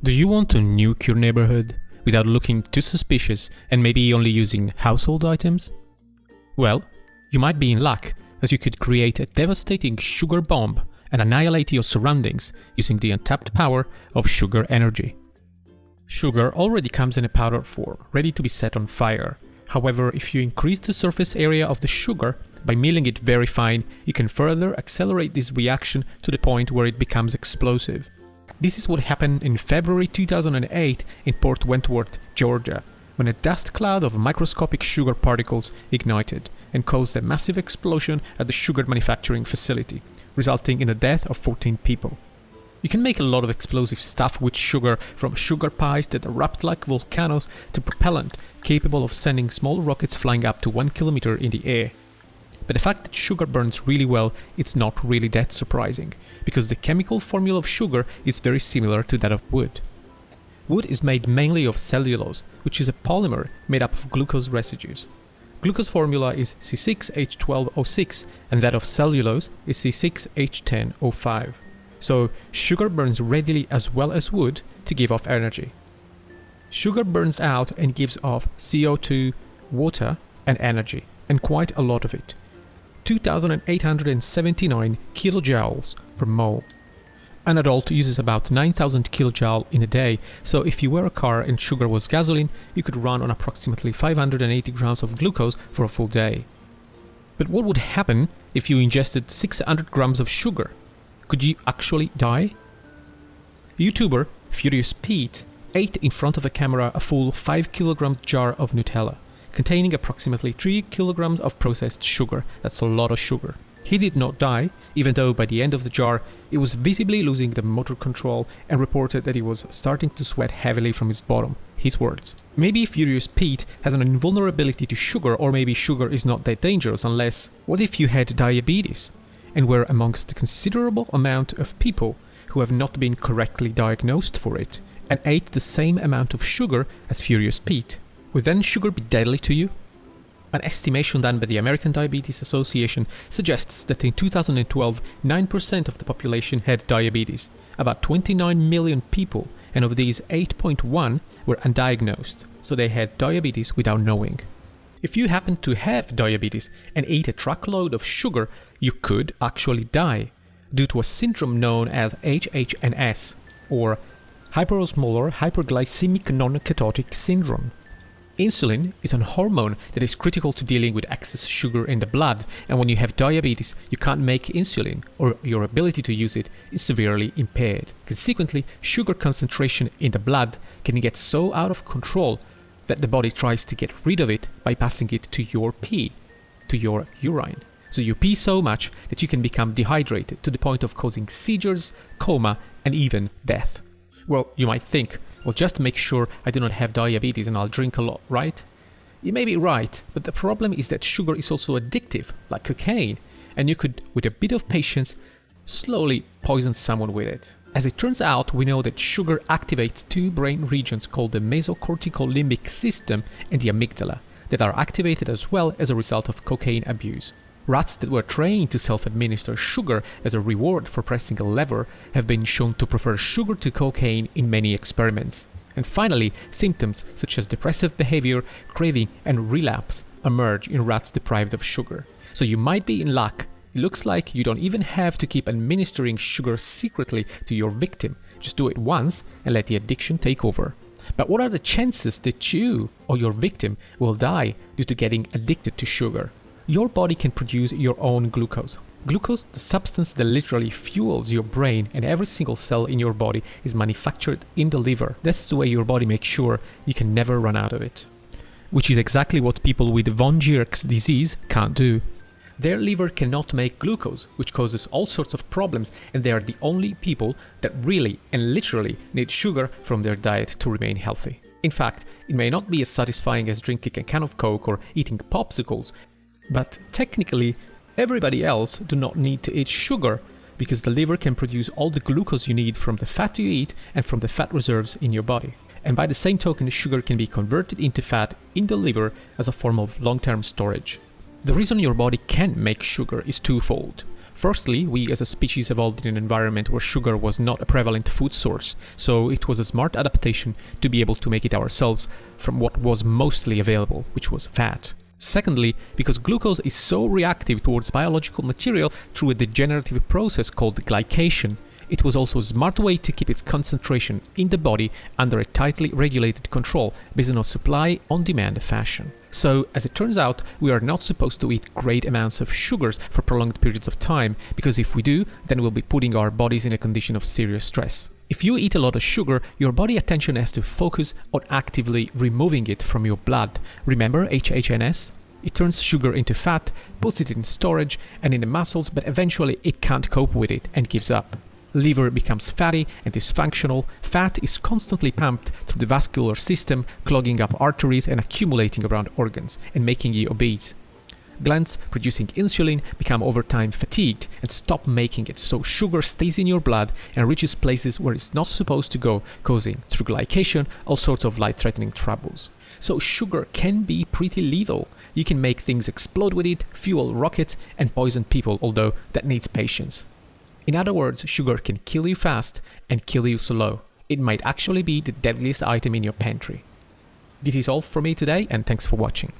Do you want to nuke your neighborhood without looking too suspicious and maybe only using household items? Well, you might be in luck, as you could create a devastating sugar bomb and annihilate your surroundings using the untapped power of sugar energy. Sugar already comes in a powder form, ready to be set on fire. However, if you increase the surface area of the sugar by milling it very fine, you can further accelerate this reaction to the point where it becomes explosive. This is what happened in February 2008 in Port Wentworth, Georgia, when a dust cloud of microscopic sugar particles ignited and caused a massive explosion at the sugar manufacturing facility, resulting in the death of 14 people. You can make a lot of explosive stuff with sugar, from sugar pies that erupt like volcanoes to propellant capable of sending small rockets flying up to 1 kilometer in the air. But the fact that sugar burns really well, it's not really that surprising, because the chemical formula of sugar is very similar to that of wood. Wood is made mainly of cellulose, which is a polymer made up of glucose residues. Glucose formula is C6H12O6, and that of cellulose is C6H10O5. So sugar burns readily as well as wood to give off energy. Sugar burns out and gives off CO2, water, and energy, and quite a lot of it. 2,879 kilojoules per mole. An adult uses about 9,000 kilojoules in a day, so if you were a car and sugar was gasoline, you could run on approximately 580 grams of glucose for a full day. But what would happen if you ingested 600 grams of sugar? Could you actually die? YouTuber Furious Pete ate in front of a camera a full 5 kilogram jar of Nutella, containing approximately 3 kilograms of processed sugar. That's a lot of sugar. He did not die, even though by the end of the jar, he was visibly losing the motor control and reported that he was starting to sweat heavily from his bottom. His words. Maybe Furious Pete has an invulnerability to sugar, or maybe sugar is not that dangerous unless... What if you had diabetes and were amongst a considerable amount of people who have not been correctly diagnosed for it and ate the same amount of sugar as Furious Pete? Would then sugar be deadly to you? An estimation done by the American Diabetes Association suggests that in 2012, 9% of the population had diabetes, about 29 million people, and of these 8.1 were undiagnosed, so they had diabetes without knowing. If you happen to have diabetes and ate a truckload of sugar, you could actually die, due to a syndrome known as HHNS, or hyperosmolar hyperglycemic non-ketotic syndrome. Insulin is a hormone that is critical to dealing with excess sugar in the blood, and when you have diabetes, you can't make insulin, or your ability to use it is severely impaired. Consequently, sugar concentration in the blood can get so out of control that the body tries to get rid of it by passing it to your pee, to your urine. So you pee so much that you can become dehydrated to the point of causing seizures, coma, and even death. Well, you might think, well, just make sure I do not have diabetes and I'll drink a lot, right? You may be right, but the problem is that sugar is also addictive, like cocaine, and you could, with a bit of patience, slowly poison someone with it. As it turns out, we know that sugar activates two brain regions called the mesocortical limbic system and the amygdala, that are activated as well as a result of cocaine abuse. Rats that were trained to self-administer sugar as a reward for pressing a lever have been shown to prefer sugar to cocaine in many experiments. And finally, symptoms such as depressive behavior, craving, and relapse emerge in rats deprived of sugar. So you might be in luck. It looks like you don't even have to keep administering sugar secretly to your victim. Just do it once and let the addiction take over. But what are the chances that you or your victim will die due to getting addicted to sugar? Your body can produce your own glucose. Glucose, the substance that literally fuels your brain, and every single cell in your body is manufactured in the liver. That's the way your body makes sure you can never run out of it. Which is exactly what people with von Gierk's disease can't do. Their liver cannot make glucose, which causes all sorts of problems, and they are the only people that really and literally need sugar from their diet to remain healthy. In fact, it may not be as satisfying as drinking a can of Coke or eating popsicles, but technically, everybody else do not need to eat sugar, because the liver can produce all the glucose you need from the fat you eat and from the fat reserves in your body. And by the same token, sugar can be converted into fat in the liver as a form of long-term storage. The reason your body can make sugar is twofold. Firstly, we as a species evolved in an environment where sugar was not a prevalent food source, so it was a smart adaptation to be able to make it ourselves from what was mostly available, which was fat. Secondly, because glucose is so reactive towards biological material through a degenerative process called glycation, it was also a smart way to keep its concentration in the body under a tightly regulated control based on a supply-on-demand fashion. So, as it turns out, we are not supposed to eat great amounts of sugars for prolonged periods of time, because if we do, then we'll be putting our bodies in a condition of serious stress. If you eat a lot of sugar, your body attention has to focus on actively removing it from your blood. Remember HHNS? It turns sugar into fat, puts it in storage and in the muscles, but eventually it can't cope with it and gives up. Liver becomes fatty and dysfunctional. Fat is constantly pumped through the vascular system, clogging up arteries and accumulating around organs and making you obese. Glands producing insulin become over time fatigued and stop making it, so sugar stays in your blood and reaches places where it's not supposed to go, causing, through glycation, all sorts of life-threatening troubles. So sugar can be pretty lethal. You can make things explode with it, fuel rockets, and poison people, although that needs patience. In other words, sugar can kill you fast and kill you slow. It might actually be the deadliest item in your pantry. This is all for me today, and thanks for watching.